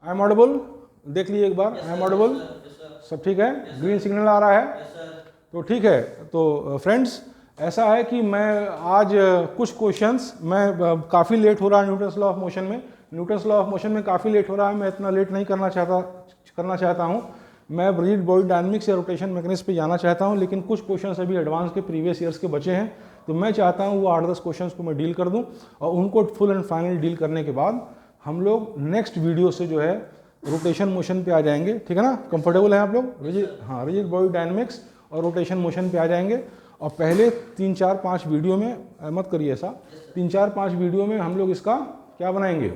I am audible? देख लीजिए एक बार, आई एम ऑडिबल? सब ठीक है? ग्रीन सिग्नल आ रहा है? तो ठीक है। तो फ्रेंड्स ऐसा है कि मैं आज कुछ क्वेश्चंस, मैं काफ़ी लेट हो रहा है न्यूटन्स लॉ ऑफ मोशन में, न्यूटन्स लॉ ऑफ मोशन में काफ़ी लेट हो रहा है, मैं इतना लेट नहीं करना चाहता हूँ। मैं रिजिड बॉडी डायनामिक्स या रोटेशन मैकेनिक्स पे जाना चाहता हूँ, लेकिन कुछ क्वेश्चंस अभी एडवांस के प्रीवियस ईयर्स के बचे हैं, तो मैं चाहता हूँ वो 8-10 क्वेश्चंस को मैं डील कर दूँ, और उनको फुल एंड फाइनल डील करने के बाद हम लोग नेक्स्ट वीडियो से जो है रोटेशन मोशन पे आ जाएंगे। ठीक है ना? कंफर्टेबल हैं आप लोग? रिजिड बॉडी डायनामिक्स और रोटेशन मोशन पे आ जाएंगे। और पहले 3-4-5 वीडियो में, मत करिए ऐसा, 3-4-5 वीडियो में हम लोग इसका क्या बनाएंगे,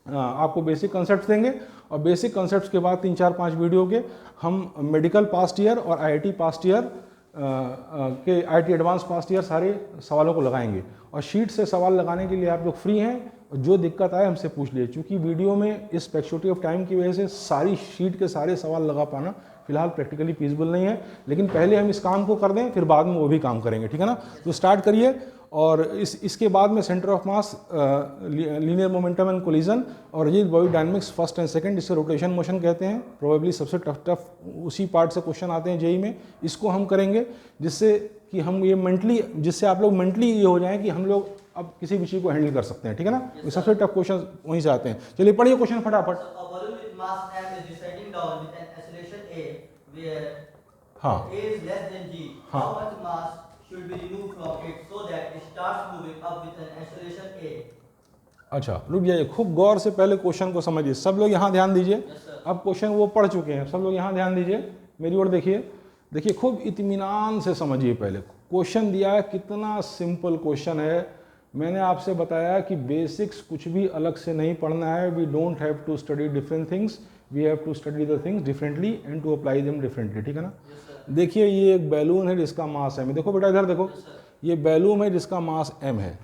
आपको बेसिक कंसेप्ट देंगे, और बेसिक कंसेप्ट्स के बाद 3-4-5 वीडियो के हम मेडिकल पास्ट ईयर और आईआईटी पास्ट ईयर के आईआईटी एडवांस पास्ट ईयर सारे सवालों को लगाएंगे। और शीट से सवाल लगाने के लिए आप लोग फ्री हैं, जो दिक्कत आए हमसे पूछ लिए, क्योंकि वीडियो में इस स्पेक्सिटी ऑफ टाइम की वजह से सारी शीट के सारे सवाल लगा पाना फिलहाल प्रैक्टिकली फीजिबल नहीं है, लेकिन पहले हम इस काम को कर दें, फिर बाद में वो भी काम करेंगे। ठीक है ना? तो स्टार्ट करिए। और इसके बाद में centre of mass, linear momentum and collision और rigid body dynamics first and second, जिसे रोटेशन मोशन कहते हैं, प्रोबेबली सबसे टफ उसी पार्ट से क्वेश्चन आते हैं जेई में, इसको हम करेंगे, जिससे कि हम ये मेंटली, जिससे आप लोग मेंटली ये हो जाएं कि हम लोग अब किसी भी चीज़ को हैंडल कर सकते हैं। ठीक है ना? ये सबसे टफ क्वेश्चन वहीं से आते हैं। चलिए पढ़िए क्वेश्चन फटाफट। हाँ should be removed from it so that it starts moving up with an acceleration a. अच्छा रुक जाइए, खूब गौर से पहले क्वेश्चन को समझिए। सब लोग यहाँ ध्यान दीजिए। अब क्वेश्चन वो पढ़ चुके हैं, सब लोग यहाँ ध्यान दीजिए, मेरी ओर देखिए। देखिए खूब इत्मीनान से समझिए। पहले क्वेश्चन दिया है, कितना सिंपल क्वेश्चन है। मैंने आपसे बताया कि बेसिक्स कुछ भी अलग से नहीं पढ़ना है। We don't have to study different things, we have to study the things differently and to apply them differently. ठीक है ना? देखिए ये एक बैलून है जिसका मास m है। देखो बेटा इधर देखो, ये बैलून है जिसका मास m है,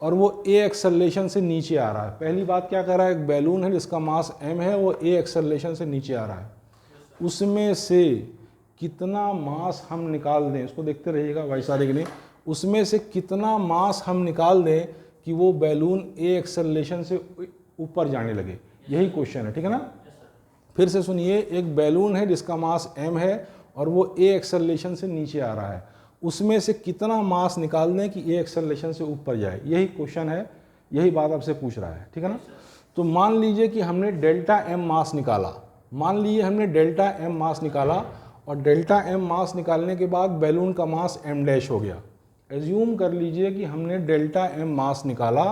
और वो a एक्सेलरेशन से नीचे आ रहा है। पहली बात क्या कर रहा है, एक बैलून है जिसका मास m है, वो a एक्सेलरेशन से नीचे आ रहा है। उसमें से कितना मास हम निकाल दें, उसको देखते रहिएगा भाई सारे के लिए, उसमें से कितना मास हम निकाल दें कि वो बैलून a एक्सेलरेशन से ऊपर जाने लगे, यही क्वेश्चन है। ठीक है ना? फिर से सुनिए, एक बैलून है जिसका मास m है और वो a एक्सेलरेशन से नीचे आ रहा है, उसमें से कितना मास निकाल दें कि a एक्सेलरेशन से ऊपर जाए, यही क्वेश्चन है, यही बात आपसे पूछ रहा है। ठीक है ना? तो मान लीजिए कि हमने डेल्टा m मास निकाला, मान लीजिए हमने डेल्टा m मास निकाला, और डेल्टा m मास निकालने के बाद बैलून का मास m डैश हो गया। एज्यूम कर लीजिए कि हमने डेल्टा m मास निकाला,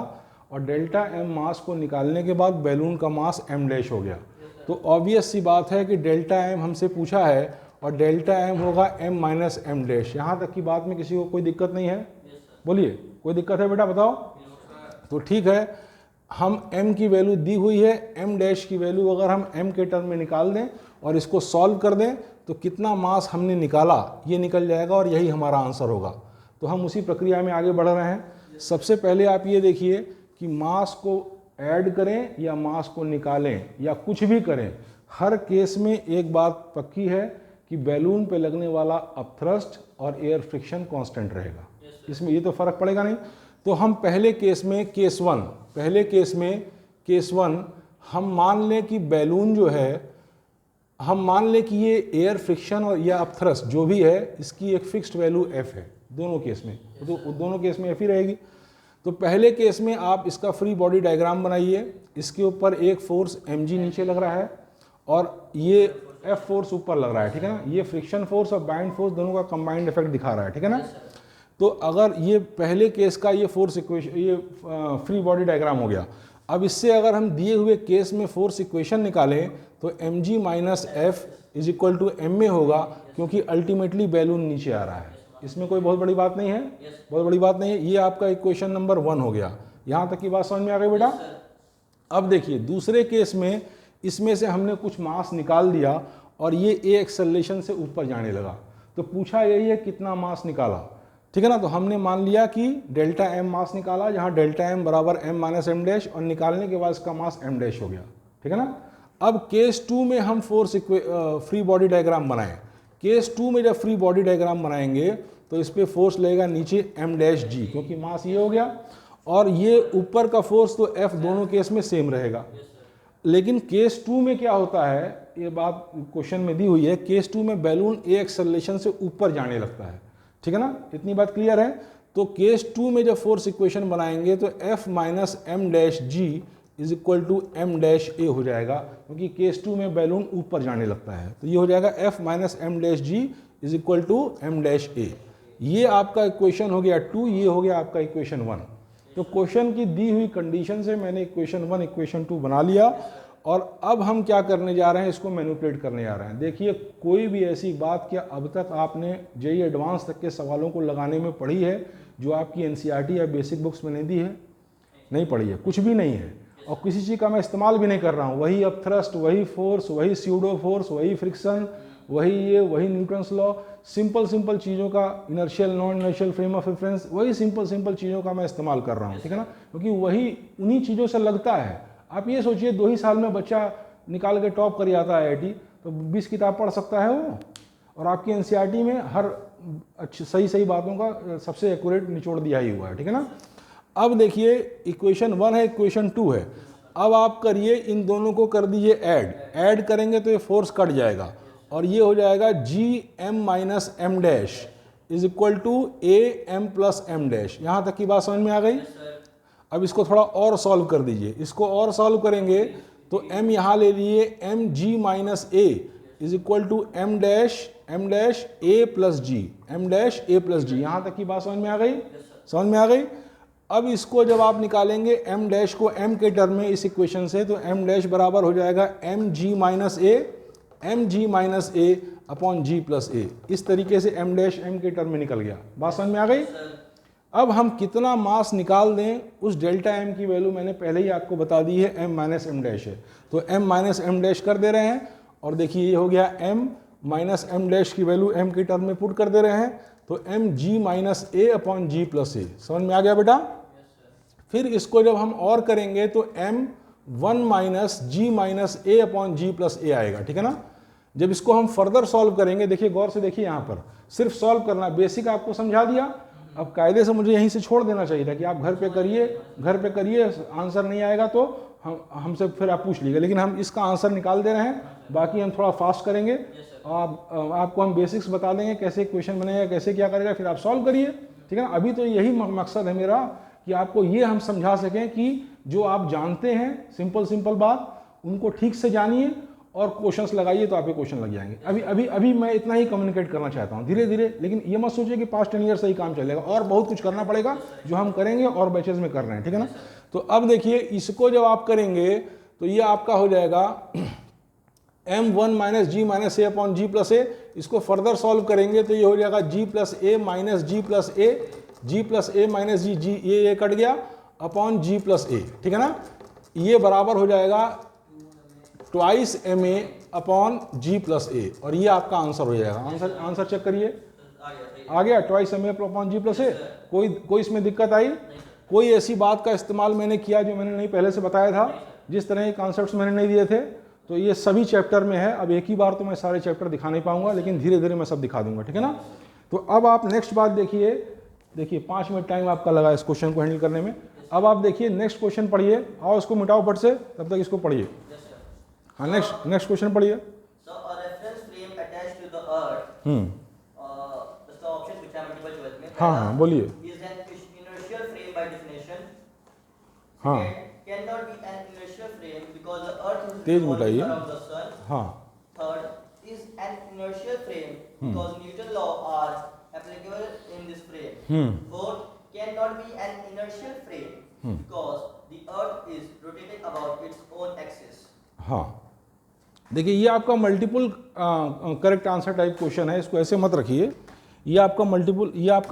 और डेल्टा m मास को निकालने के बाद बैलून का मास m डैश हो गया। तो ऑब्वियस सी बात है कि डेल्टा m हमसे पूछा है, और डेल्टा m होगा m माइनस m डैश। यहाँ तक की बात में किसी को कोई दिक्कत नहीं है? बोलिए, कोई दिक्कत है बेटा, बताओ। तो ठीक है, हम m की वैल्यू दी हुई है, m डैश की वैल्यू अगर हम m के टर्म में निकाल दें और इसको सॉल्व कर दें, तो कितना मास हमने निकाला ये निकल जाएगा, और यही हमारा आंसर होगा। तो हम उसी प्रक्रिया में आगे बढ़ रहे हैं। सबसे पहले आप ये देखिए कि मास को ऐड करें या मास को निकालें या कुछ भी करें, हर केस में एक बात पक्की है कि बैलून पे लगने वाला अपथ्रस्ट और एयर फ्रिक्शन कांस्टेंट रहेगा। इसमें ये तो फर्क पड़ेगा नहीं। तो हम पहले केस में केस वन हम मान लें कि बैलून जो है, हम मान लें कि ये एयर फ्रिक्शन और या अपथ्रस्ट जो भी है, इसकी एक फिक्स्ड वैल्यू f है दोनों केस में, तो दोनों केस में f ही रहेगी। तो पहले केस में आप इसका फ्री बॉडी डायग्राम बनाइए। इसके ऊपर एक फोर्स mg नीचे लग रहा है, और ये F फोर्स ऊपर लग रहा है। ठीक है ना? ये फ्रिक्शन फोर्स और बाइंड फोर्स दोनों का कंबाइंड इफेक्ट दिखा रहा है। ठीक है ना? तो अगर ये पहले केस का ये फोर्स इक्वेशन, ये फ्री बॉडी डायग्राम हो गया। अब इससे अगर हम दिए हुए केस में फोर्स इक्वेशन निकालें, तो mg minus f is equal to ma होगा, क्योंकि अल्टीमेटली बैलून नीचे आ रहा है। इसमें कोई बहुत बड़ी बात नहीं है, बहुत बड़ी बात नहीं है। ये आपका इक्वेशन नंबर 1 हो गया। यहाँ तक की बात समझ में आ गई बेटा? अब देखिए दूसरे केस में, इसमें से हमने कुछ मास निकाल दिया और ये a एक्सेलरेशन से ऊपर जाने लगा। तो पूछा यही है कितना मास निकाला। ठीक है ना? तो हमने मान लिया कि डेल्टा m मास निकाला, जहाँ डेल्टा m बराबर m माइनस m डैश, और निकालने के बाद इसका मास m डैश हो गया। ठीक है ना? अब केस 2 में हम फोर्स फ्री बॉडी डायग्राम बनाएं। केस 2 में जब फ्री बॉडी डायग्राम बनाएंगे तो इस पर फोर्स लगेगा नीचे m डैश g, क्योंकि मास ये हो गया, और ये ऊपर का फोर्स तो f दोनों केस में सेम रहेगा। लेकिन केस 2 में क्या होता है, ये बात क्वेश्चन में दी हुई है, केस 2 में बैलून ए एक्सेलरेशन से ऊपर जाने लगता है, ठीक है ना, इतनी बात क्लियर है। तो केस 2 में जब फोर्स इक्वेशन बनाएंगे तो F minus m dash g is equal to m dash a हो जाएगा, क्योंकि केस 2 में बैलून ऊपर जाने लगता है। तो ये हो जाएगा F minus m dash g is equal to m dash a. ये आपका इक्वेशन हो गया 2, ये हो गया आपका इक्वेशन 1। तो क्वेश्चन की दी हुई कंडीशन से मैंने इक्वेशन 1 इक्वेशन 2 बना लिया, और अब हम क्या करने जा रहे हैं, इसको मैनिपुलेट करने जा रहे हैं। देखिए, कोई भी ऐसी बात क्या अब तक आपने जेईई एडवांस तक के सवालों को लगाने में पढ़ी है जो आपकी एनसीईआरटी या बेसिक बुक्स में नहीं दी है? नहीं पढ़ी है, कुछ भी नहीं है, और किसी चीज़ का मैं इस्तेमाल भी नहीं कर रहा हूँ। वही अब थ्रस्ट, वही फोर्स, वही स्यूडो फोर्स, वही फ्रिक्शन, वही न्यूटन्स लॉ, सिंपल चीज़ों का, inertial non inertial frame of reference, वही सिंपल चीज़ों का मैं इस्तेमाल कर रहा हूँ, ठीक है ना, क्योंकि वही उन्हीं चीज़ों से लगता है। आप ये सोचिए 2 ही साल में बच्चा निकाल के टॉप कर जाता है आईआईटी, तो 20 किताब पढ़ सकता है वो, और आपकी एनसीईआरटी में हर अच्छी सही बातों का सबसे एक्यूरेट निचोड़ दिया ही हुआ है, ठीक है ना। अब देखिए, इक्वेशन 1 है, इक्वेशन 2 है। अब आप करिए, इन दोनों को कर दीजिए ऐड करेंगे तो ये फोर्स कट जाएगा, और ये हो जाएगा g m minus m dash is equal to a m plus m dash. यहाँ तक की बात समझ में आ गई? अब इसको थोड़ा और सॉल्व कर दीजिए। इसको और सॉल्व करेंगे तो m यहाँ ले लिए, m g minus a is equal to m dash a plus g, m dash a plus g. यहाँ तक की बात समझ में आ गई? समझ में आ गई। अब इसको जब आप निकालेंगे m डैश को m के टर्म में इस इक्वेशन से, तो m डैश बराबर हो जाएगा एम जी माइनस ए अपॉन जी प्लस ए। इस तरीके से m डैश m के टर्म में निकल गया। बात समझ में आ गई? अब हम कितना मास निकाल दें, उस डेल्टा m की वैल्यू मैंने पहले ही आपको बता दी है, m माइनस एम डैश है, तो m माइनस एम डैश कर दे रहे हैं, और देखिए ये हो गया m माइनस एम डैश की वैल्यू m की टर्म में पुट कर दे रहे हैं, तो एम जी माइनस ए अपॉन जी प्लस ए। समझ में आ गया बेटा? फिर इसको जब हम और करेंगे तो m 1 माइनस जी माइनस ए अपॉन जी प्लस ए आएगा, ठीक है ना। जब इसको हम फर्दर सॉल्व करेंगे, देखिए गौर से देखिए, यहाँ पर सिर्फ सॉल्व करना, बेसिक आपको समझा दिया। अब कायदे से मुझे यहीं से छोड़ देना चाहिए था कि आप घर पे करिए, आंसर नहीं आएगा तो हमसे फिर आप पूछ लीजिए, लेकिन हम इसका आंसर निकाल दे रहे हैं, बाकी हम थोड़ा फास्ट करेंगे। आपको हम बेसिक्स बता देंगे, कैसे क्वेश्चन बनेगा, कैसे क्या करेगा, फिर आप सॉल्व करिए, ठीक है ना। अभी तो यही मकसद है मेरा कि आपको ये हम समझा सकें कि जो आप जानते हैं सिंपल बात, उनको ठीक से जानिए और क्वेश्चंस लगाइए, तो आपके क्वेश्चन लग जाएंगे। अभी मैं इतना ही कम्युनिकेट करना चाहता हूँ, धीरे धीरे। लेकिन ये मत सोचिए कि 5-10 ईयर से ही काम चलेगा, और बहुत कुछ करना पड़ेगा, जो हम करेंगे और बैचेज में कर रहे हैं, ठीक है ना। तो अब देखिए, इसको जब आप करेंगे तो ये आपका हो जाएगा m1 माइनस जी माइनस ए अपॉन जी प्लस ए। इसको फर्दर सॉल्व करेंगे तो ये हो जाएगा जी प्लस ए माइनस जी प्लस ए माइनस जी, ये कट गया, अपॉन जी प्लस ए, ठीक है ना। ये बराबर हो जाएगा twice m a upon g plus a, और ये आपका आंसर हो जाएगा। आंसर चेक करिए, आ गया twice m a upon g plus a. कोई इसमें दिक्कत आई? कोई ऐसी बात का इस्तेमाल मैंने किया जो मैंने नहीं पहले से बताया था, जिस तरह के कॉन्सेप्ट्स मैंने नहीं दिए थे? तो ये सभी चैप्टर में है। अब एक ही बार तो मैं सारे चैप्टर दिखा नहीं पाऊंगा, लेकिन धीरे धीरे मैं सब दिखा दूंगा, ठीक है ना। तो अब आप नेक्स्ट बात देखिए 5 मिनट टाइम आपका लगा इस क्वेश्चन को हैंडल करने में। अब आप देखिए नेक्स्ट क्वेश्चन पढ़िए, आओ इसको मिटाओ पट से, तब तक इसको पढ़िए। हाँ, नेक्स्ट क्वेश्चन पढ़िए। So a reference frame attached to the earth. The option which I am multiple choice में. हाँ, बोलिए। Is an inertial frame by definition. हाँ, Cannot be an inertial frame because the earth is Tej revolving मिटाइए। around the sun. हाँ, Third, is an inertial frame because Newton law are applicable in this frame. Fourth, cannot be an inertial frame because the earth is rotating about its own axis. हाँ, देखिए ये आपका multiple correct answer type question है, इसको ऐसे मत रखिए। ये आपका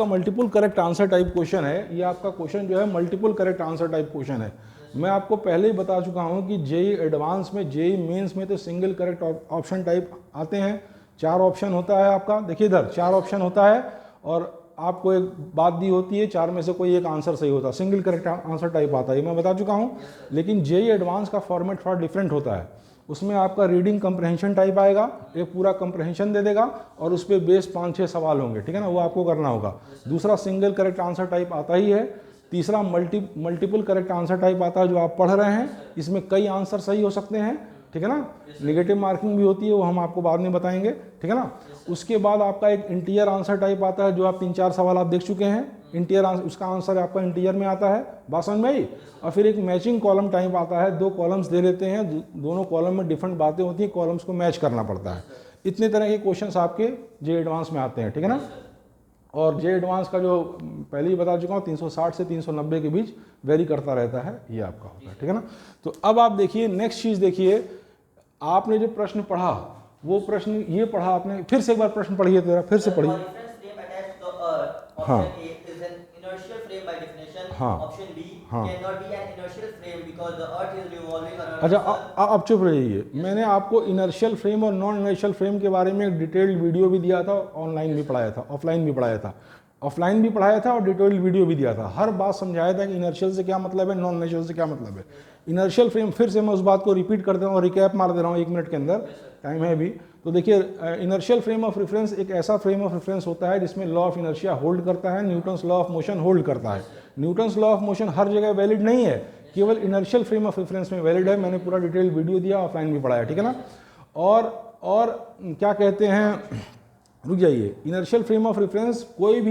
multiple correct answer type question है। ये आपका क्वेश्चन जो है multiple correct answer type question है। मैं आपको पहले ही बता चुका हूँ कि जेईई एडवांस में, जेईई मेंस में तो सिंगल करेक्ट ऑप्शन टाइप आते हैं। 4 ऑप्शन होता है आपका, देखिए इधर 4 ऑप्शन होता है, और आपको एक बात दी होती है, 4 में से कोई एक आंसर सही होता है, सिंगल करेक्ट आंसर टाइप आता है, मैं बता चुका हूँ। लेकिन जेईई एडवांस का फॉर्मेट थोड़ा डिफरेंट होता है। उसमें आपका रीडिंग कंप्रहेंशन टाइप आएगा, एक पूरा कंप्रहेंशन दे देगा, और उस पर बेस 5-6 सवाल होंगे, ठीक है ना, वो आपको करना होगा। दूसरा सिंगल करेक्ट आंसर टाइप आता ही है, तीसरा मल्टीपल करेक्ट आंसर टाइप आता है जो आप पढ़ रहे हैं, इसमें कई आंसर सही हो सकते हैं, ठीक है ना। नेगेटिव मार्किंग भी होती है, वो हम आपको बाद में बताएंगे, ठीक है ना। उसके बाद आपका एक इंटीजर आंसर टाइप आता है जो आप 3-4 सवाल आप देख चुके हैं, इंटीजर आंसर, उसका आंसर आपका इंटीजर में आता है, बात समझ में आई। और फिर एक मैचिंग कॉलम टाइप आता है, 2 कॉलम्स दे देते हैं, दोनों कॉलम में डिफरेंट बातें होती हैं, कॉलम्स को मैच करना पड़ता है। इतने तरह के क्वेश्चंस आपके जे एडवांस में आते हैं, ठीक है ना। और जे एडवांस का जो पहले ही बता चुका हूँ 360 से 390 के बीच वेरी करता रहता है, ये आपका होता है, ठीक है ना। तो अब आप देखिए नेक्स्ट चीज़ देखिए, आपने जो प्रश्न पढ़ा वो प्रश्न ये पढ़ा आपने, फिर से एक बार प्रश्न पढ़िए, तेरा फिर से पढ़िए। हाँ हाँ हाँ। अच्छा अब चुप रहिए, मैंने आपको इनर्शियल फ्रेम और नॉन इनर्शियल फ्रेम के बारे में एक डिटेल्ड वीडियो भी दिया था, ऑनलाइन भी पढ़ाया था, ऑफलाइन भी पढ़ाया था, ऑफलाइन भी पढ़ाया था और डिटेल्ड वीडियो भी दिया था। हर बात समझाया था कि इनर्शियल से क्या मतलब है, नॉन इनर्शियल से क्या मतलब है। इनर्शियल फ्रेम फिर से मैं उस बात को रिपीट कर दे रहा हूँ, रिकैप मार दे रहा हूँ 1 मिनट के अंदर, टाइम है भी। तो देखिए इनर्शियल फ्रेम ऑफ रेफरेंस एक ऐसा फ्रेम ऑफ रेफरेंस होता है जिसमें लॉ ऑफ इनर्शिया होल्ड करता है, Newton's law of motion hold करता है। न्यूटन्स लॉ ऑफ मोशन हर जगह वैलिड नहीं है, केवल इनर्शियल फ्रेम ऑफ रेफरेंस में वैलिड है। मैंने पूरा डिटेल वीडियो दिया, ऑफलाइन भी पढ़ाया, ठीक है ना। और क्या कहते हैं, रुक जाइए, इनर्शियल फ्रेम ऑफ रेफरेंस कोई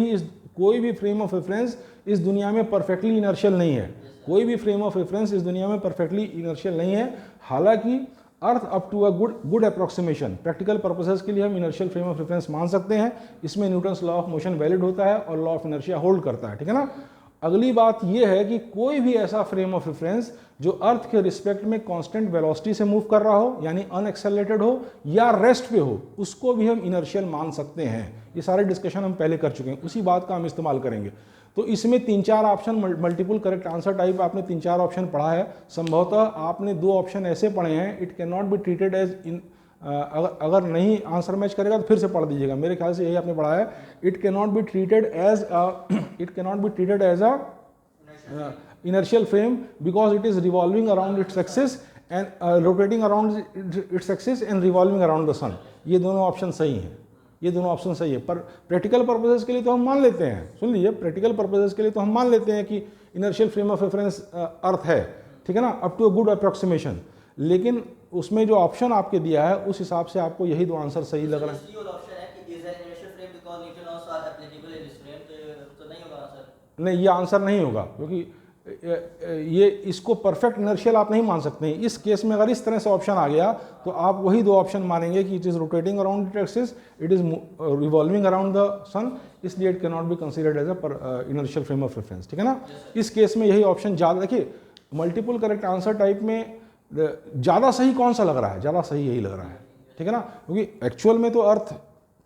भी फ्रेम ऑफ रेफरेंस इस दुनिया में परफेक्टली इनर्शियल नहीं है, कोई भी फ्रेम ऑफ रेफरेंस इस दुनिया में परफेक्टली इनर्शियल नहीं है। हालांकि earth up to a good approximation, practical purposes के लिए हम इनर्शियल फ्रेम ऑफ रेफरेंस मान सकते हैं, इसमें Newton's law of motion valid होता है और लॉ ऑफ इनर्शिया होल्ड करता है, ठीक है ना। अगली बात यह है कि कोई भी ऐसा फ्रेम ऑफ रेफरेंस जो अर्थ के रिस्पेक्ट में कांस्टेंट वेलोसिटी से मूव कर रहा हो, यानी अनएक्सेलरेटेड हो या रेस्ट पे हो, उसको भी हम इनर्शियल मान सकते हैं। ये सारे डिस्कशन हम पहले कर चुके हैं, उसी बात का हम इस्तेमाल करेंगे। तो इसमें 3-4 option, multiple correct answer type आपने 3-4 ऑप्शन पढ़ा है, संभवतः आपने 2 ऑप्शन ऐसे पढ़े हैं, it can not be treated as in, अगर नहीं आंसर मैच करेगा तो फिर से पढ़ दीजिएगा, मेरे ख्याल से यही आपने पढ़ा है। It can not be treated as a inertial frame because it is revolving around its axis and rotating around its axis and revolving around the sun। ये दोनों ऑप्शन सही हैं, ये दोनों ऑप्शन सही है। पर प्रैक्टिकल पर्पसेस के लिए तो हम मान लेते हैं, सुन लीजिए, प्रैक्टिकल पर्पसेस के लिए तो हम मान लेते हैं कि inertial frame of reference earth है, ठीक है ना, up to a good approximation. लेकिन उसमें जो ऑप्शन आपके दिया है उस हिसाब से आपको यही 2 आंसर सही लग रहा है। नहीं, ये आंसर नहीं होगा, क्योंकि ये इसको परफेक्ट इनर्शियल आप नहीं मान सकते हैं। इस केस में अगर इस तरह से ऑप्शन आ गया तो आप वही 2 ऑप्शन मानेंगे कि it is rotating around it axis, it is revolving around the sun, इसलिए it can not be considered as a inertial frame of reference, ठीक है ना। इस केस में यही ऑप्शन ज़्यादा, देखिए मल्टीपल करेक्ट आंसर टाइप में ज़्यादा सही कौन सा लग रहा है, ज़्यादा सही यही लग रहा है, ठीक है ना, क्योंकि एक्चुअल में तो अर्थ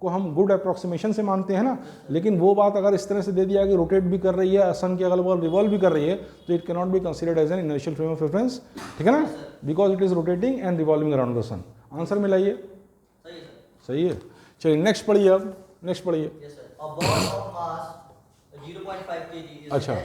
को हम गुड अप्रोक्सीमेशन से मानते हैं ना, लेकिन वो बात अगर इस तरह से दे दिया कि रोटेट भी कर रही है, सन के अगल बगल रिवॉल्व भी कर रही है, तो it can not be considered as an inertial frame of reference, ठीक है ना, because it is rotating and revolving around the sun. Answer मिलाइए, सही है। चलिए नेक्स्ट पढ़िए, अब नेक्स्ट पढ़िए। अच्छा,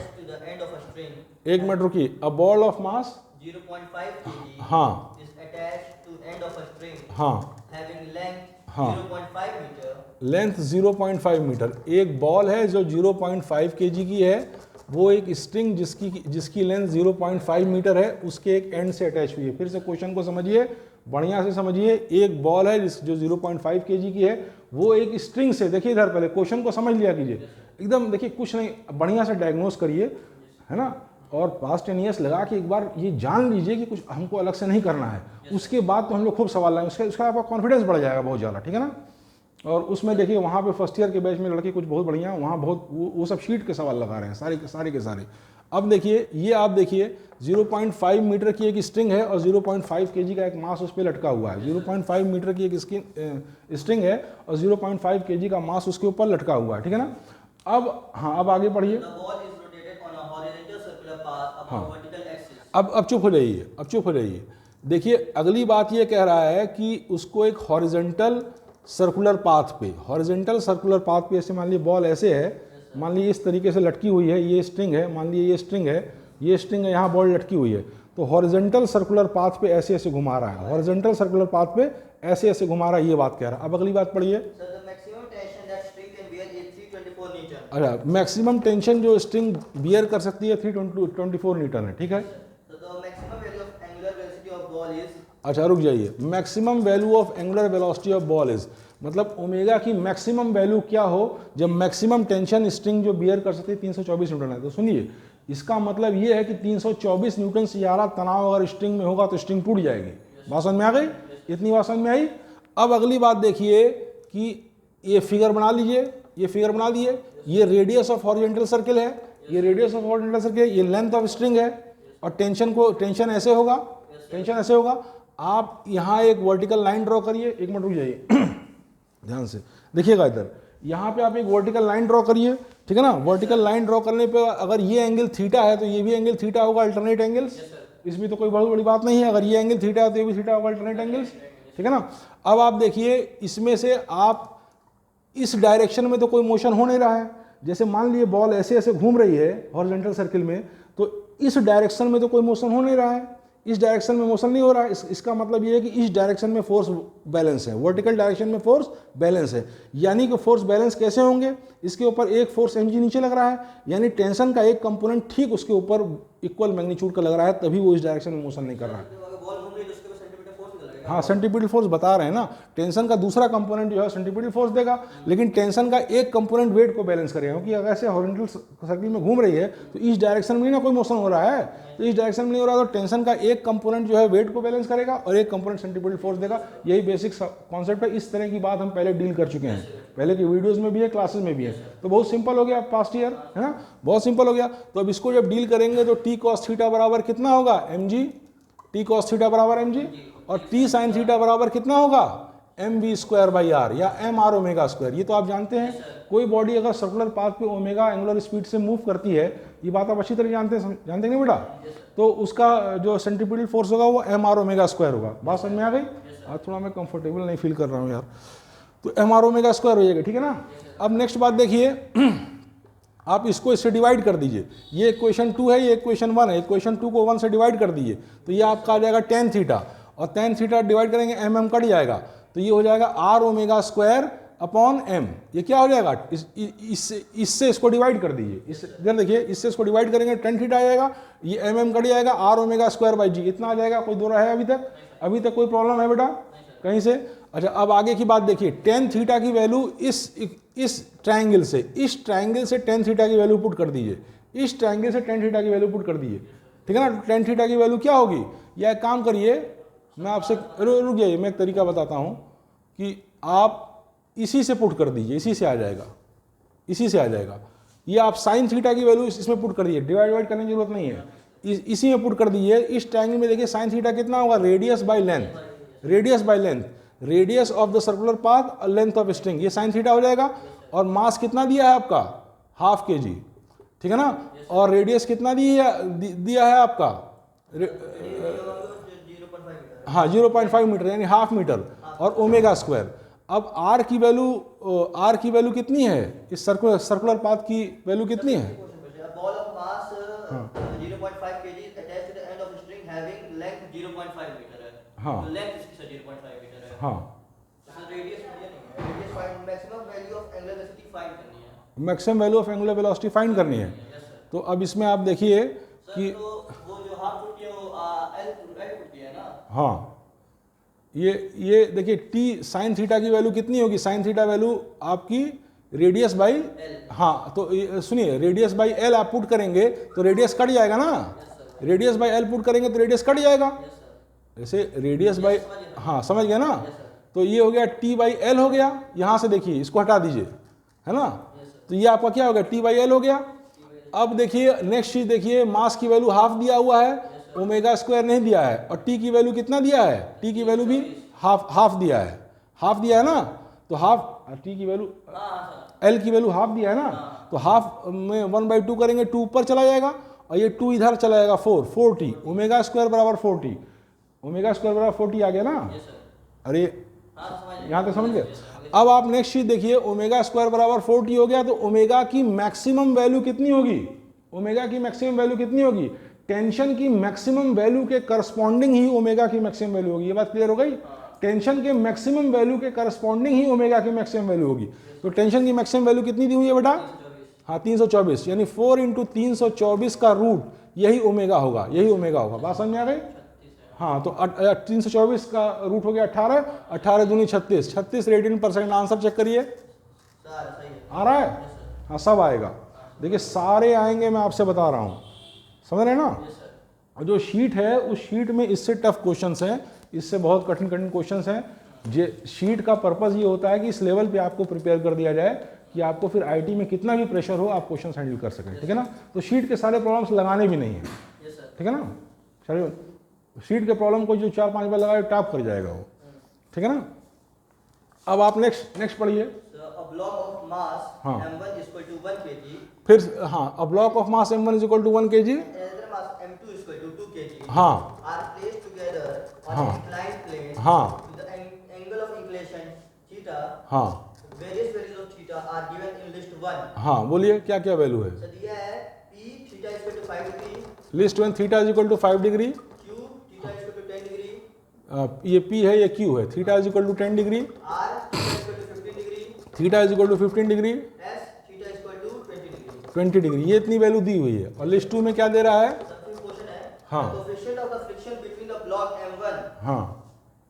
एक मिनट रुकिए, a ball of mass 0.5 kg हाँ is attached to end of a string हाँ having length हाँ 0.5 meter। लेंथ 0.5 मीटर, एक बॉल है जो 0.5 kg की है, वो एक स्ट्रिंग जिसकी लेंथ 0.5 मीटर है उसके एक एंड से अटैच हुई है। फिर से क्वेश्चन को समझिए, बढ़िया से समझिए। एक बॉल है जो 0.5 kg की है, वो एक स्ट्रिंग से, देखिए इधर पहले क्वेश्चन को समझ लिया कीजिए एकदम, देखिए कुछ नहीं, बढ़िया से डायग्नोस करिए, है ना, और पास्ट टेनियस लगा के एक बार ये जान लीजिए कि कुछ हमको अलग से नहीं करना है, उसके बाद तो हम लोग खूब सवाल लाएंगे, उसका आपका कॉन्फिडेंस बढ़ जाएगा बहुत ज़्यादा, ठीक है ना। और उसमें देखिए वहाँ पे फर्स्ट ईयर के बैच में लड़के कुछ बहुत बढ़िया, वहाँ बहुत वो सब शीट के सवाल लगा रहे हैं सारे के सारे। अब देखिए, ये आप देखिए 0.5 मीटर की एक स्ट्रिंग है और 0.5 kg का एक मास उस पर लटका हुआ है। 0.5 मीटर की एक स्ट्रिंग है और 0.5 kg का मास उसके ऊपर लटका हुआ है, ठीक है ना। अब हाँ, अब आगे बढ़िए। हाँ, अब चुप हो जाइए, अब चुप हो जाइए। देखिए अगली बात ये कह रहा है कि उसको एक हॉरिजॉन्टल सर्कुलर पाथ पे, हॉरिजॉन्टल सर्कुलर पाथ पे, ऐसे मान लीजिए बॉल ऐसे है, मान लीजिए इस तरीके से लटकी हुई है, ये स्ट्रिंग है, मान लीजिए ये स्ट्रिंग है, ये स्ट्रिंग है, यहाँ बॉल लटकी हुई है, तो हॉरिजॉन्टल सर्कुलर पाथ पे ऐसे ऐसे घुमा रहा है, हॉरिजॉन्टल सर्कुलर पाथ पे ऐसे ऐसे घुमा रहा है, ये बात कह रहा है। अब अगली बात पढ़िए। अच्छा, मैक्सिमम टेंशन जो स्ट्रिंग बियर कर सकती है 324 न्यूटन है, ठीक है। So the maximum value of angular velocity of ball is अच्छा रुक जाइए, maximum value of angular velocity of ball is, मतलब ओमेगा की मैक्सिमम वैल्यू क्या हो जब मैक्सिमम टेंशन स्ट्रिंग जो बियर कर सकती है 324 न्यूटन है। तो सुनिए, इसका मतलब ये है कि 324 न्यूटन से ज़्यादा तनाव अगर स्ट्रिंग में होगा तो स्ट्रिंग टूट जाएगी। बात समझ में आ गई? इतनी बात समझ में आई। अब अगली बात देखिए कि ये फिगर बना लीजिए, ये फिगर बना दिए, ये रेडियस ऑफ हॉरिजॉन्टल सर्किल है, ये रेडियस ऑफ हॉरिजॉन्टल सर्किल, ये लेंथ ऑफ स्ट्रिंग है, और टेंशन ऐसे होगा, टेंशन ऐसे होगा। आप यहाँ एक वर्टिकल लाइन ड्रॉ करिए, एक मिनट रुक जाइए ध्यान से देखिएगा इधर, यहाँ पे आप एक वर्टिकल लाइन ड्रॉ करिए, ठीक है ना। वर्टिकल लाइन ड्रॉ करने पे अगर ये एंगल थीटा है तो ये भी एंगल थीटा होगा, अल्टरनेट एंगल्स, इसमें तो कोई बहुत बड़ी बात नहीं है। अगर ये एंगल थीटा है तो ये भी थीटा होगा, अल्टरनेट एंगल्स, ठीक है ना। अब आप देखिए, इसमें से आप इस डायरेक्शन में तो कोई मोशन हो नहीं रहा है, जैसे मान लिए बॉल ऐसे ऐसे घूम रही है हॉरिजॉन्टल सर्किल में, तो इस डायरेक्शन में तो कोई मोशन हो नहीं रहा है, इस डायरेक्शन में मोशन नहीं हो रहा है। इसका मतलब ये है कि इस डायरेक्शन में फोर्स बैलेंस है, वर्टिकल डायरेक्शन में फोर्स बैलेंस है। यानी कि फोर्स बैलेंस कैसे होंगे, इसके ऊपर एक फोर्स mg नीचे लग रहा है, यानी टेंशन का एक कंपोनेंट ठीक उसके ऊपर इक्वल मैग्नीट्यूड का लग रहा है, तभी वो इस डायरेक्शन में मोशन नहीं कर रहा है। बॉल घूम रही है तो उसके ऊपर सेंटीमीटर फोर्स निकलेगा। हाँ, सेंटीपिटल फोर्स बता रहे हैं ना, टेंशन का दूसरा कंपोनेंट जो है सेंटीपिटल फोर्स देगा, लेकिन टेंशन का एक कंपोनेंट वेट को बैलेंस करेगा, क्योंकि अगर ऐसे हॉरिजॉन्टल सर्किल में घूम रही है तो इस डायरेक्शन में ना कोई मोशन हो रहा है, तो इस डायरेक्शन में नहीं हो रहा, तो टेंशन का एक कंपोनेंट जो है वेट को बैलेंस करेगा और एक कंपोनेंट सेंटीपिटल फोर्स देगा। यही बेसिक कॉन्सेप्ट है। इस तरह की बात हम पहले डील कर चुके हैं, पहले की वीडियोस में भी है, क्लासेस में भी है, तो बहुत सिंपल हो गया पास्ट ईयर, है ना, बहुत सिंपल हो गया। तो अब इसको जब डील करेंगे तो टी कॉस थीटा बराबर कितना होगा, mg, टी कॉस थीटा बराबर mg, और टी साइन थीटा बराबर कितना होगा, mv स्क्वायर बाई आर या एम आर ओमेगा स्क्वायर। ये तो आप जानते हैं, कोई बॉडी अगर सर्कुलर पाथ पे ओमेगा एंगुलर स्पीड से मूव करती है, ये बात आप अच्छी तरह जानते नहीं बेटा, तो उसका जो सेंटीपिटल फोर्स होगा वो एम आर ओमेगा स्क्वायर होगा। बात समझ में आ गई? आज थोड़ा मैं कंफर्टेबल नहीं फील कर रहा हूँ यार, तो एम आर ओमेगा स्क्वायर हो जाएगा, ठीक है ना। अब नेक्स्ट बात देखिए, आप इसको इससे डिवाइड कर दीजिए, ये इक्वेशन 2 है, ये इक्वेशन 1 है, इक्वेशन 2 को 1 से डिवाइड कर दीजिए, तो ये आपका आ जाएगा tan थीटा, और tan थीटा डिवाइड करेंगे mm कट जाएगा, तो ये हो जाएगा r omega square upon m। ये क्या हो जाएगा, इससे इसको डिवाइड कर दीजिए, इधर देखिए, इससे इसको डिवाइड करेंगे tan थीटा आ जाएगा, ये mm कट जाएगा, r omega square by g, इतना आ जाएगा। कोई दो रहा है अभी तक कोई प्रॉब्लम है बेटा कहीं से? अच्छा, अब आगे की बात देखिए, tan थीटा की वैल्यू इस ट्रायंगल से tan थीटा की वैल्यू पुट कर दीजिए, इस ट्रायंगल से tan थीटा की वैल्यू पुट कर दीजिए, ठीक है ना। tan थीटा की वैल्यू क्या होगी, या एक काम करिए, मैं आपसे रुक जाइए, मैं एक तरीका बताता हूँ कि आप इसी से पुट कर दीजिए, इसी से आ जाएगा, इसी से आ जाएगा। ये आप साइन थीटा की वैल्यू इसमें पुट कर दीजिए, डिवाइड करने की जरूरत नहीं है, इसी में पुट कर दीजिए। इस ट्रायंगल में देखिए साइन थीटा कितना होगा, radius by length, radius of the circular path, length of string, ये साइन थीटा हो जाएगा। और मास कितना दिया है आपका, ½ kg, ठीक है ना। और रेडियस कितना दिया है आपका, हाँ 0.5 मीटर, यानी ½ मीटर, और ओमेगा स्क्वायर। अब r की वैल्यू कितनी है, इस सर्कुलर पाथ की वैल्यू कितनी है, ball of mass 0.5 kg attached to the end of the string having length 0.5 metre है, हाँ, तो लेंथ इसकी 0.5 मीटर है, हाँ। Radius find, maximum value of angular velocity find करनी है, maximum value of angular velocity find करनी है। तो अब इसमें आप देखिए कि तो वो जो हाफ फुट है वो एल फुट है ना, हाँ, ये देखिए टी साइन थीटा की वैल्यू कितनी होगी, साइन थीटा वैल्यू आपकी रेडियस बाई, हाँ, तो सुनिए, रेडियस बाई एल आप पुट करेंगे तो रेडियस कट जाएगा ना, रेडियस बाई एल पुट करेंगे तो रेडियस कट जाएगा, जैसे रेडियस बाई, हाँ समझ गया ना। तो ये हो गया टी बाई एल हो गया, यहाँ से देखिए इसको हटा दीजिए, है ना, तो ये आपका क्या हो गया, टी बाई एल हो गया। अब देखिए नेक्स्ट चीज देखिए, मास की वैल्यू हाफ दिया हुआ है, ओमेगा स्क्वायर नहीं दिया है, और टी की वैल्यू कितना दिया है, टी की वैल्यू भी हाफ दिया है ना, तो हाफ टी की वैल्यू, एल की वैल्यू हाफ दिया है ना, तो हाफ में 1/2 करेंगे, 2 ऊपर चला जाएगा, और ये 2 इधर चला जाएगा, 4t, ओमेगा स्क्वायर बराबर 4t, ओमेगा स्क्वायर बराबर 4t आ गया ना। अरे यहाँ तक समझ गए। अब आप नेक्स्ट चीज देखिए, ओमेगा स्क्वायर बराबर 4t हो गया, तो ओमेगा की मैक्सिमम वैल्यू कितनी होगी, ओमेगा की मैक्सिमम वैल्यू कितनी होगी, टेंशन की मैक्सिमम वैल्यू के करस्पॉन्डिंग ही ओमेगा की मैक्सिमम वैल्यू होगी। ये बात क्लियर हो गई, टेंशन के मैक्सिमम वैल्यू के करस्पॉन्डिंग ही ओमेगा की मैक्सिमम वैल्यू होगी। तो टेंशन की मैक्सिमम वैल्यू कितनी दी हुई है बेटा, हाँ 324, यानी 4 इंटू 324 का रूट यही ओमेगा होगा, यही ओमेगा होगा। बात समझ में आ गई? हाँ, तो 324 का रूट हो गया 18, 18 दूनी 36, 36 रेडियन पर सेकंड। आंसर चेक करिए, आ रहा है? हाँ, सब आएगा। देखिए सारे आएंगे, मैं आपसे बता रहा हूँ, समझ रहे हैं ना? और जो शीट है उस शीट में इससे टफ क्वेश्चंस हैं, इससे बहुत कठिन कठिन क्वेश्चंस हैं। जे शीट का पर्पस ये होता है कि इस लेवल पे आपको प्रिपेयर कर दिया जाए कि आपको फिर आईटी में कितना भी प्रेशर हो आप क्वेश्चन हैंडल कर सकें, ठीक है ना? तो शीट के सारे प्रॉब्लम्स लगाने भी नहीं है, ठीक है ना? चलिए, शीट के प्रॉब्लम को जो 4-5 बार लगाए टॉप कर जाएगा वो, ठीक है ना? अब आप नेक्स्ट पढ़िए। A block of mass हाँ। m1 is equal to 1 kg फिर हाँ, a block of mass m1 is equal to 1 kg, and another mass m2 is equal to 2 kg हाँ are placed together on हाँ। an inclined plane हाँ with the angle of inclination theta. हाँ Various values of theta are given in list 1. हाँ, बोलिए क्या क्या value है? So दिया है p theta is equal to 5 degree, list 1 theta is equal to 5 degree, q theta is equal to 10 degree, ये p है, ये q है, theta is equal to 10 degree, r theta is equal to 15 degree, theta is equal to 15 degree, s theta is equal to 20 degree. 20 degree, ये इतनी value दी हुई है। और list 2 में क्या दे रहा है? Subsequent question है हाँ। the coefficient of the friction between the block m1 हाँ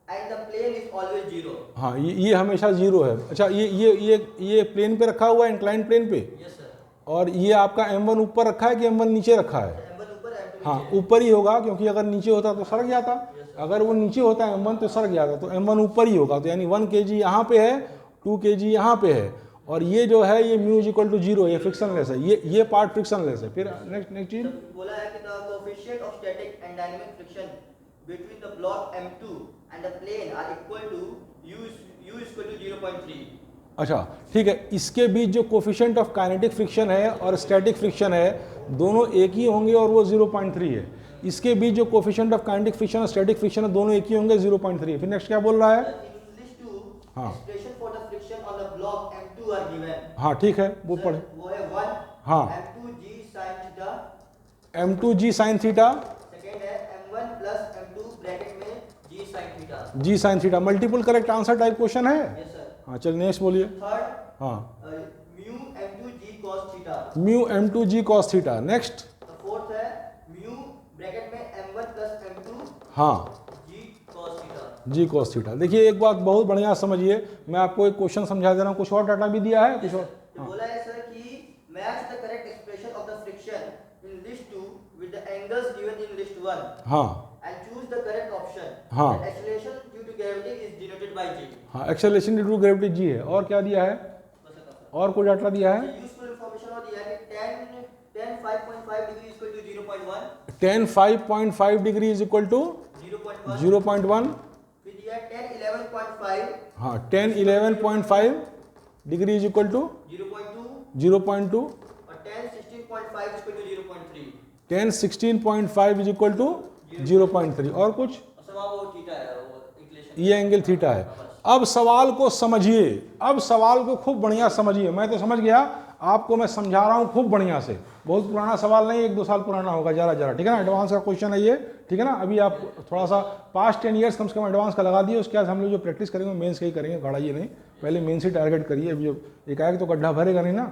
and the plane is always 0. हाँ, ये हमेशा जीरो है। अच्छा, ये प्लेन पे रखा हुआ है, इंक्लाइन प्लेन पे, Yes sir. और ये आपका m1 ऊपर रखा है कि m1 नीचे रखा है? m1 ऊपर m2 हाँ, नीचे. ऊपर ही होगा, क्योंकि अगर नीचे होता तो सरक जाता, अगर वो नीचे होता है m1 तो सरक जाता, तो m1 ऊपर ही होगा। तो यानी 1 kg यहाँ पे है, 2 kg यहाँ पे है, और ये जो है ये म्यू इज इक्वल टू 0, ये फ्रिक्शनलेस है, ये पार्ट फ्रिक्शनलेस है। फिर नेक्स्ट चीज तो बोला है कि the coefficient of static and dynamic friction between the block m2 and the plane are equal to u is equal to 0.3. अच्छा ठीक है, इसके बीच जो कोफिशिएंट ऑफ काइनेटिक फ्रिक्शन है और स्टैटिक फ्रिक्शन है दोनों एक ही होंगे और वो 0.3 है। इसके बीच जो कोफिशिएंट ऑफ काइनेटिक फ्रिक्शन और स्टैटिक फ्रिक्शन है दोनों एक ही होंगे, 0.3 है। फिर नेक्स्ट क्या बोल रहा है? In list 2, हाँ। expression for the friction on the block m2 are given. हाँ ठीक है, वो Sir, पढ़े। वो है 1 हाँ। m2g sin theta, m2g sin theta, second है m1 plus m2 ब्रैकेट में g sin theta. g sin theta, multiple correct answer type question है। Yes sir. हाँ चलिए नेक्स्ट बोलिए। थर्ड हाँ, mu m2g cos theta. Mu m2g cos theta. Next, तो fourth है mu bracket में m1 plus m2 हाँ g cos theta. जी cos theta. देखिए एक बात बहुत बढ़िया समझिए, मैं आपको एक क्वेश्चन समझा दे रहा हूँ, कुछ और डाटा भी दिया है, कुछ और। तो बोला है सर कि match the correct expression of the friction in list 2 with the angles given in list 1 हाँ and choose the correct option. हाँ। The acceleration due to gravity is denoted by g. हाँ, acceleration due to gravity g है। और क्या दिया है? और कोई डाटा दिया है? यूजफुल इंफॉर्मेशन और दिया है कि 10 5.5 degree is equal to 0.1, 10 5.5 degree is equal to 0.1, 0.1, फिर दिया है 10 11.5, हाँ 10 11.5 डिग्री इज इक्वल टू 0.2 0.2, और 10 16.5 is equal to 0.3. 10 16.5 is equal to 0.3। और कुछ? सब वो थीटा है, वो इक्वेशन. ये एंगल थीटा है। अब सवाल को समझिए, अब सवाल को खूब बढ़िया समझिए। मैं तो समझ गया, आपको मैं समझा रहा हूँ खूब बढ़िया से। बहुत पुराना सवाल नहीं, 1-2 साल पुराना होगा जरा, ठीक है ना? एडवांस का क्वेश्चन है ये, ठीक है ना? अभी आप थोड़ा सा पास्ट 10 ईयर्स कम से कम एडवांस का लगा दिए, उसके बाद हम लोग जो प्रैक्टिस करेंगे मेंस का ही करेंगे, घड़ाइए नहीं। पहले मेंस ही टारगेट करिए, अभी जो एकाएक तो गड्ढा भरेगा नहीं ना।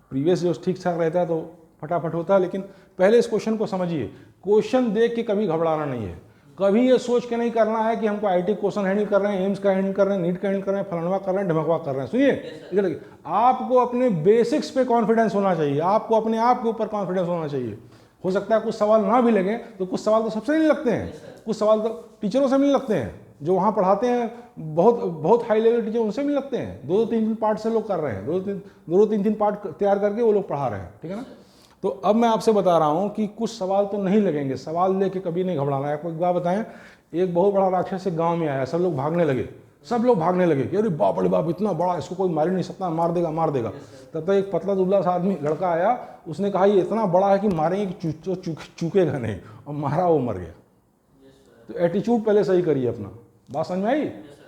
प्रीवियस जो ठीक ठाक रहता है तो फटाफट होता है, लेकिन पहले इस क्वेश्चन को समझिए। क्वेश्चन देख के कभी घबराना नहीं है, कभी ये सोच के नहीं करना है कि हमको आईटी क्वेश्चन हैंडल कर रहे हैं, एम्स का हैंडल कर रहे हैं, नीट का हैंडल कर रहे हैं, फलानवा कर रहे हैं, ढमकवा कर रहे हैं। सुनिए, इधर देखिए, आपको अपने बेसिक्स पे कॉन्फिडेंस होना चाहिए, आपको अपने आप के ऊपर कॉन्फिडेंस होना चाहिए। हो सकता है कुछ सवाल ना भी लगे, तो कुछ सवाल तो सबसे नहीं लगते हैं, कुछ सवाल तो टीचरों से नहीं लगते हैं, जो वहाँ पढ़ाते हैं बहुत हाई लेवल टीचर, उनसे भी लगते हैं। 2-3 पार्ट से लोग कर रहे हैं, 2-3 पार्ट तैयार करके वो लोग पढ़ा रहे हैं, ठीक है ना? तो अब मैं आपसे बता रहा हूँ कि कुछ सवाल तो नहीं लगेंगे, सवाल लेके कभी नहीं घबराना है। आपको एक बात बताएं, एक बहुत बड़ा राक्षस एक गांव में आया, सब लोग भागने लगे कि अरे बाप अरे बाप इतना बड़ा, इसको कोई मार ही नहीं सकता, मार देगा। तब तक एक पतला दुबला सा आदमी लड़का आया, उसने कहा ये इतना बड़ा है कि मारेंगे कि चूकेगा नहीं, और मारा, वो मर गया। तो एटीट्यूड पहले सही करिए अपना। बात समझ में आई?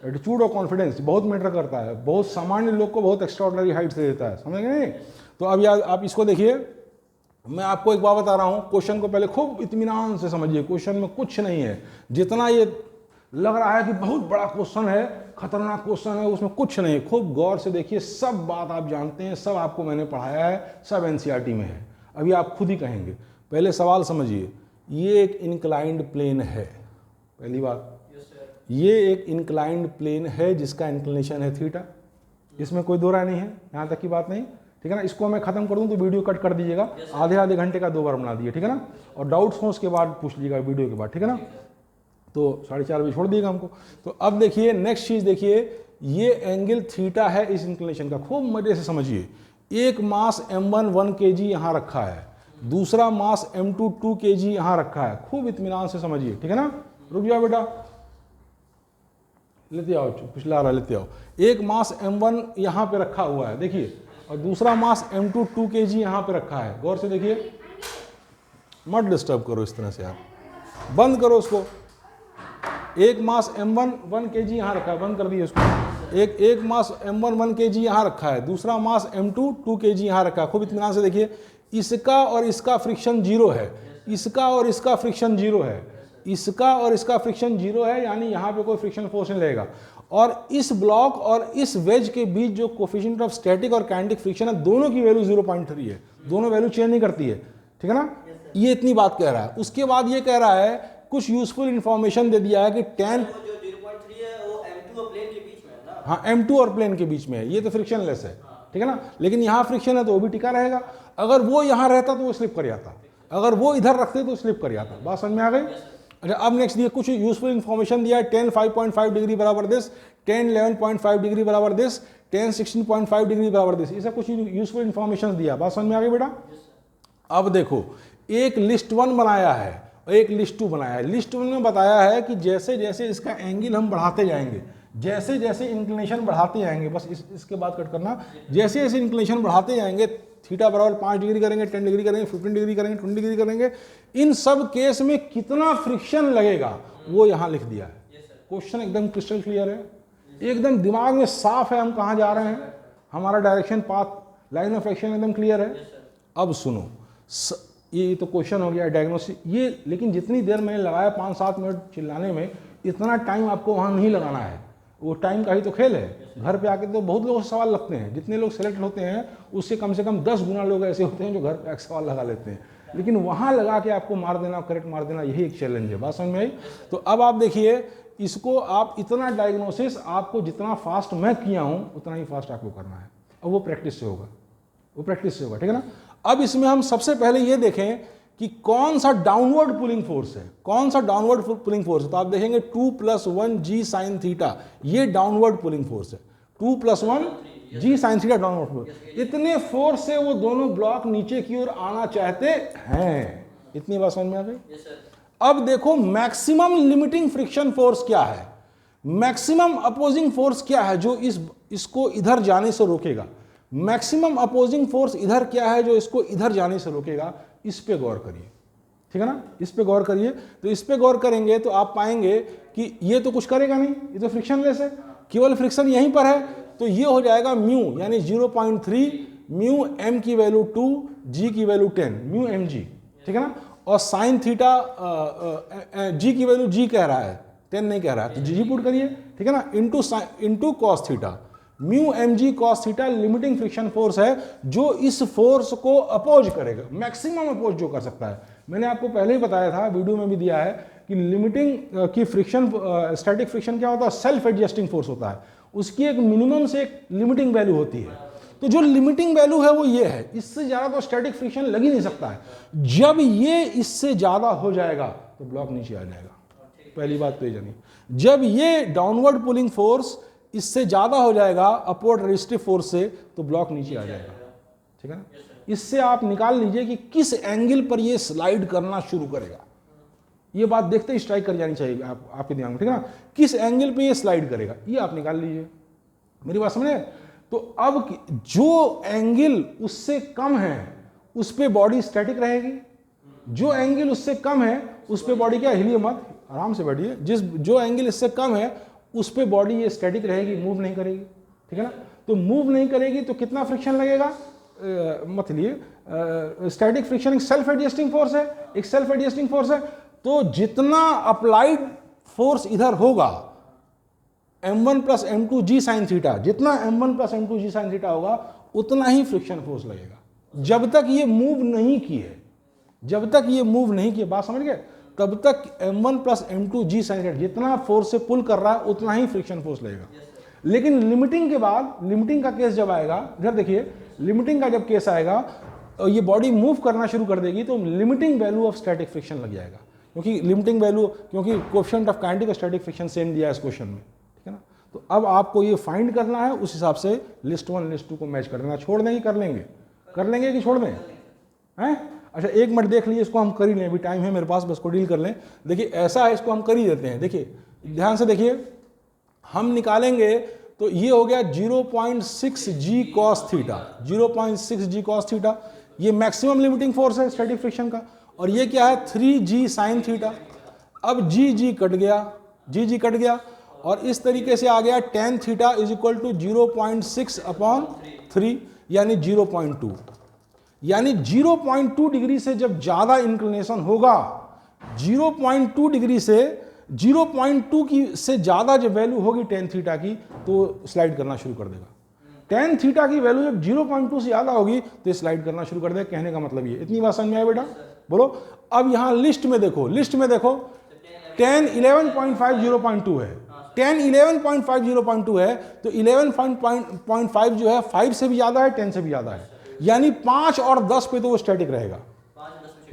एटीट्यूड और कॉन्फिडेंस बहुत मैटर करता है, बहुत सामान्य लोग को बहुत एक्स्ट्राऑर्डिनरी हाइट से देता है, समझ गए? तो अब यार आप इसको देखिए, मैं आपको एक बात बता रहा हूँ, क्वेश्चन को पहले खूब इत्मीनान से समझिए। क्वेश्चन में कुछ नहीं है, जितना ये लग रहा है कि बहुत बड़ा क्वेश्चन है, खतरनाक क्वेश्चन है, उसमें कुछ नहीं, खूब गौर से देखिए, सब बात आप जानते हैं, सब आपको मैंने पढ़ाया है, सब एनसीईआरटी में है, अभी आप खुद ही कहेंगे। पहले सवाल समझिए, ये एक इंक्लाइंड प्लेन है, पहली बात, ये एक इंक्लाइंड प्लेन है जिसका इंक्लिनेशन है थीटा, इसमें कोई दो राय नहीं है, यहाँ तक की बात नहीं, ठीक है ना। इसको मैं खत्म कर दूं तो वीडियो कट कर दीजिएगा, आधे घंटे का 2 बार बना दिए, ठीक है ना। और डाउट्स हो उसके बाद पूछ लीजिएगा वीडियो के बाद, ठीक है ना। तो 4:30 बजे छोड़ दिएगा हमको। तो अब देखिए नेक्स्ट चीज देखिए, ये एंगल थीटा है इस इंक्लिनेशन का, खूब मजे से समझिए। एक मास m1 1 kg यहाँ रखा है, दूसरा मास m2 2 kg यहाँ रखा है, खूब इत्मीनान से समझिए, ठीक है ना। रुक जाओ बेटा, लेते आओ, पिछला आ रहा लेते आओ। एक मास m1 यहाँ पे रखा हुआ है देखिए, और दूसरा मास m2 2 kg यहाँ पे रखा है, गौर से देखिए, मत डिस्टर्ब करो इस तरह से, आप बंद करो उसको। एक मास m1 1 kg यहाँ रखा है, बंद कर दिए उसको। एक मास m1 1 kg यहाँ रखा है, दूसरा मास m2 2 kg यहाँ रखा है, खूब इत्मीनान से देखिए। इसका और इसका फ्रिक्शन 0 है, इसका और इसका फ्रिक्शन 0 है, इसका और इसका फ्रिक्शन 0 है, यानी यहाँ पे कोई फ्रिक्शन फोर्स नहीं लगेगा। और इस ब्लॉक और इस वेज के बीच जो कोफिशिएंट ऑफ स्टैटिक और काइनेटिक फ्रिक्शन है, दोनों की वैल्यू 0.3 है, दोनों वैल्यू चेंज नहीं करती है, ठीक है ना। ये इतनी बात कह रहा है। उसके बाद ये कह रहा है, कुछ यूजफुल इंफॉर्मेशन दे दिया है कि tan, जो 0.3 है वो m2 और प्लेन के बीच में है ना। हाँ m2 और प्लेन के बीच में है, ये तो फ्रिक्शनलेस है, ठीक है ना। लेकिन यहाँ फ्रिक्शन है तो वो भी टिका रहेगा। अगर वो यहाँ रहता तो वो स्लिप कर जाता, अगर वो इधर रखते तो स्लिप कर जाता। बात समझ में आ गई। अच्छा, अब नेक्स्ट दिए कुछ यूजफुल इंफॉर्मेशन दिया है। tan 5.5 डिग्री बराबर दिस, tan 11.5 डिग्री बराबर दिस, tan 16.5 डिग्री बराबर दिस, ये सब कुछ यूजफुल इंफॉर्मेशन दिया। बात समझ में आ गई बेटा। अब देखो, एक लिस्ट 1 बनाया है और एक लिस्ट 2 बनाया है। लिस्ट 1 में बताया है कि जैसे जैसे इसका एंगल हम बढ़ाते जाएंगे, जैसे जैसे इंक्लिनेशन बढ़ाते जाएंगे, बस इसके बाद कट करना, जैसे जैसे इंक्लिनेशन बढ़ाते जाएंगे, थीटा बराबर 5 डिग्री करेंगे, 10 डिग्री करेंगे, 15 डिग्री करेंगे, 20 डिग्री करेंगे, इन सब केस में कितना फ्रिक्शन लगेगा वो यहाँ लिख दिया है। क्वेश्चन एकदम क्रिस्टल क्लियर है, एकदम दिमाग में साफ है हम कहाँ जा रहे हैं, हमारा direction, path, line of action एकदम क्लियर है। अब सुनो, ये तो क्वेश्चन हो गया डायग्नोसिस ये, लेकिन जितनी देर मैंने लगाया 5-7 मिनट चिल्लाने में, इतना टाइम आपको वहाँ नहीं लगाना है, वो टाइम का ही तो खेल है। घर पे आके तो बहुत लोगों से सवाल लगते हैं, जितने लोग सेलेक्ट होते हैं उससे कम से कम 10 गुना लोग ऐसे होते हैं जो घर पे आके सवाल लगा लेते हैं, लेकिन वहाँ लगा के आपको मार देना, करेक्ट मार देना, यही एक चैलेंज है। बात समझ में आई। तो अब आप देखिए, इसको आप इतना डायग्नोसिस आपको जितना फास्ट मैं किया हूँ उतना ही फास्ट आपको करना है, और वो प्रैक्टिस से होगा, वो प्रैक्टिस से होगा, ठीक है ना। अब इसमें हम सबसे पहले ये देखें कि कौन सा डाउनवर्ड पुलिंग फोर्स है, कौन सा डाउनवर्ड पुलिंग फोर्स है। तो आप देखेंगे 2 + 1 g sin थीटा, ये डाउनवर्ड पुलिंग फोर्स है। 2 + 1 g sin theta downward force. इतने फोर्स से वो दोनों ब्लॉक नीचे की ओर आना चाहते हैं। इतनी बात समझ में आ गई। अब देखो मैक्सिमम लिमिटिंग फ्रिक्शन फोर्स क्या है, मैक्सिमम अपोजिंग फोर्स क्या है जो इसको इधर जाने से रोकेगा, मैक्सिमम अपोजिंग फोर्स इधर क्या है जो इसको इधर जाने से रोकेगा। इस पे गौर करिए, ठीक है ना, इस पे गौर करिए। तो इस पे गौर करेंगे तो आप पाएंगे कि ये तो कुछ करेगा नहीं, ये तो फ्रिक्शनलेस है, केवल फ्रिक्शन यहीं पर है। तो ये हो जाएगा म्यू, यानी 0.3 म्यू, m की वैल्यू 2, g की वैल्यू 10, म्यू mg, ठीक है ना। और साइन थीटा, g की वैल्यू g कह रहा है, 10 नहीं कह रहा है, तो g पुट करिए, ठीक है ना, into cos theta. Mu mg cos theta limiting friction force है जो इस फोर्स को अपोज करेगा, मैक्सिमम अपोज जो कर सकता है। मैंने आपको पहले ही बताया था, वीडियो में भी दिया है कि लिमिटिंग की फ्रिक्शन, स्टैटिक फ्रिक्शन क्या होता है, सेल्फ एडजस्टिंग फोर्स होता है, उसकी एक मिनिमम से एक लिमिटिंग वैल्यू होती है। तो जो लिमिटिंग वैल्यू है वो ये है, इससे ज्यादा तो स्टैटिक फ्रिक्शन लग ही नहीं सकता है। जब ये इससे ज्यादा हो जाएगा तो ब्लॉक नीचे आ जाएगा, पहली बात तो ये जानिए। जब ये डाउनवर्ड पुलिंग फोर्स इससे ज्यादा हो जाएगा अपवर्ड रेजिस्टिव फोर्स से, तो ब्लॉक नीचे आ जाएगा, ठीक है ना। इससे आप निकाल लीजिए कि किस एंगल पर ये स्लाइड करना शुरू करेगा। ये बात देखते ही स्ट्राइक कर जानी चाहिए आपके दिमाग में, ठीक है ना, किस एंगल पे ये स्लाइड करेगा, ये आप निकाल लीजिए। मेरी बात समझे। तो अब जो एंगल उससे कम है उस पे बॉडी स्टैटिक रहेगी, जो एंगल उससे कम है उस पे बॉडी क्या, हिलिए मत, आराम से बैठिए। जो एंगल इससे कम है उस पे बॉडी ये स्टैटिक रहेगी, मूव नहीं करेगी, ठीक है ना। तो मूव नहीं करेगी तो कितना फ्रिक्शन लगेगा, मत लिए, स्टैटिक फ्रिक्शन एक सेल्फ एडजस्टिंग फोर्स है, एक सेल्फ एडजस्टिंग फोर्स है। तो जितना अप्लाइड फोर्स इधर होगा m1 प्लस m2 जी साइन थीटा, जितना m1 प्लस m2 जी साइन थीटा होगा उतना ही फ्रिक्शन फोर्स लगेगा। जब तक ये मूव नहीं किए, जब तक ये मूव नहीं किए, बात समझ गए, तब तक m1 प्लस m2 जी साइन थीटा जितना फोर्स से पुल कर रहा है उतना ही फ्रिक्शन फोर्स लगेगा। लेकिन लिमिटिंग के बाद, लिमिटिंग का केस जब आएगा, इधर देखिए, लिमिटिंग का जब केस आएगा और ये बॉडी मूव करना शुरू कर देगी तो limiting value of static friction लग जाएगा, क्योंकि लिमिटिंग वैल्यू, क्योंकि कोएफिशिएंट ऑफ काइनेटिक और स्टैटिक फ्रिक्शन सेम दिया है इस क्वेश्चन में, ठीक है ना। तो अब आपको ये फाइंड करना है, उस हिसाब से लिस्ट 1 लिस्ट 2 को मैच कर देना। छोड़ देंगे, कर लेंगे, कर लेंगे कि छोड़ दें, हैं? अच्छा एक मिनट देख लीजिए, इसको हम कर ही लें, अभी टाइम है मेरे पास, बस को डील कर लें। देखिए ऐसा है, इसको हम कर ही देते हैं। देखिए ध्यान से देखिए, हम निकालेंगे तो ये हो गया 0.6 जी कॉस थीटा, 0.6 जी कॉस थीटा, ये मैक्सिमम लिमिटिंग फोर्स है स्टैटिक फ्रिक्शन का, और ये क्या है 3 जी साइन थीटा। अब जी कट गया, जी कट गया, और इस तरीके से आ गया tan theta is equal to 0.6 upon 3 यानी 0.2, यानी 0.2 डिग्री से जब ज्यादा इंक्लिनेशन होगा, 0.2 डिग्री से 0.2 की से ज्यादा जब वैल्यू होगी tan थीटा की तो स्लाइड करना शुरू कर देगा। tan थीटा की वैल्यू जब 0.2 से ज्यादा होगी तो स्लाइड करना शुरू कर देगा। कहने का मतलब ये, इतनी बात समझ में आया बेटा? बोलो। अब यहां लिस्ट में देखो, लिस्ट में देखो tan 11.5 0.2 है, tan 11.5 0.2 है, तो 11.5 जो है 5 से भी ज्यादा है, 10 से भी ज्यादा है, यानी 5 और 10 पे तो वो स्टैटिक रहेगा।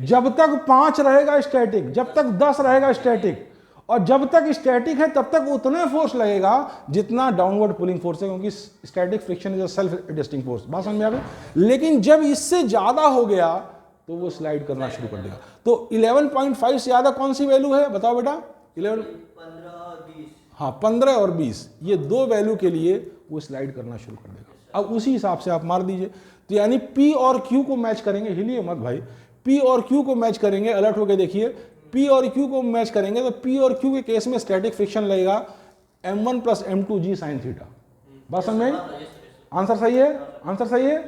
जब तक 5 रहेगा स्टैटिक, जब तक 10 रहेगा स्टैटिक, और जब तक स्टैटिक है तब तक उतना फोर्स लगेगा जितना डाउनवर्ड पुलिंग फोर्स है, क्योंकि static friction is a self adjusting force. बात समझ में आ गई? लेकिन जब इससे ज्यादा हो गया तो वो स्लाइड करना शुरू कर देगा। तो 11.5 से ज्यादा कौन सी वैल्यू है बताओ बेटा? 11, 15, 20। हाँ 15 और 20, ये दो वैल्यू के लिए वो स्लाइड करना शुरू कर देगा। अब उसी हिसाब से आप मार दीजिए। तो यानी P और Q को मैच करेंगे, हिलिए मत भाई, P और Q को मैच करेंगे, अलर्ट होके देखिए, P और Q को मैच करेंगे तो P और Q के केस में स्टैटिक फ्रिक्शन लगेगा m1 प्लस m2 जी साइन थीटा। बात समझ में? आंसर सही है? आंसर सही है?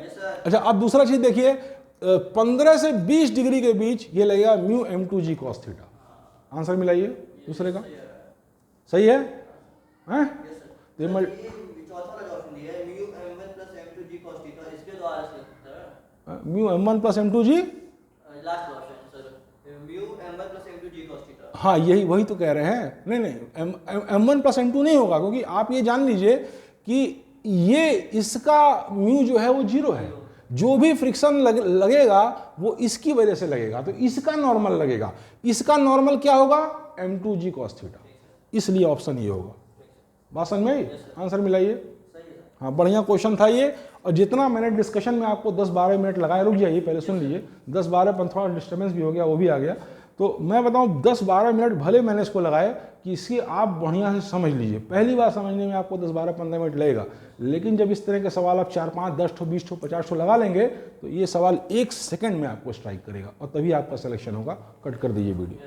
अच्छा अब दूसरा चीज देखिए, 15 से 20 डिग्री के बीच ये लगेगा म्यू m2 जी कॉस थीटा। आंसर मिलाइए दूसरे का, सही है? हैं? तो ये चौथा वाला ऑप्शन दिया है mu m1 plus m2 g cos theta, इसके द्वारा से सकता है mu m1 plus m2 g, last option sir, mu m1 plus m2 g cos theta. हाँ यही वही तो कह रहे हैं। नहीं m1 प्लस m2 नहीं होगा, क्योंकि आप ये जान लीजिए कि ये इसका म्यू जो है वो 0 है, जो भी फ्रिक्शन लगेगा वो इसकी वजह से लगेगा, तो इसका नॉर्मल लगेगा। इसका नॉर्मल क्या होगा? m2 जी कॉस थीटा, इसलिए ऑप्शन ये होगा। बात समझ में आई? आंसर मिलाइए। हाँ बढ़िया क्वेश्चन था ये, और जितना मैंने डिस्कशन में आपको 10-12 मिनट लगाए, रुक जाइए पहले सुन लीजिए, 10-12 पर थोड़ा डिस्टर्बेंस भी हो गया, वो भी आ गया, तो मैं बताऊं 10-12 मिनट भले मैंने इसको लगाए कि इसकी आप बढ़िया से समझ लीजिए। पहली बार समझने में आपको 10-12-15 मिनट लगेगा, लेकिन जब इस तरह के सवाल आप 4-5, 10 ठो, 20 ठो, 50 ठो लगा लेंगे तो ये सवाल 1 सेकंड में आपको स्ट्राइक करेगा, और तभी आपका सिलेक्शन होगा। कट कर दीजिए वीडियो।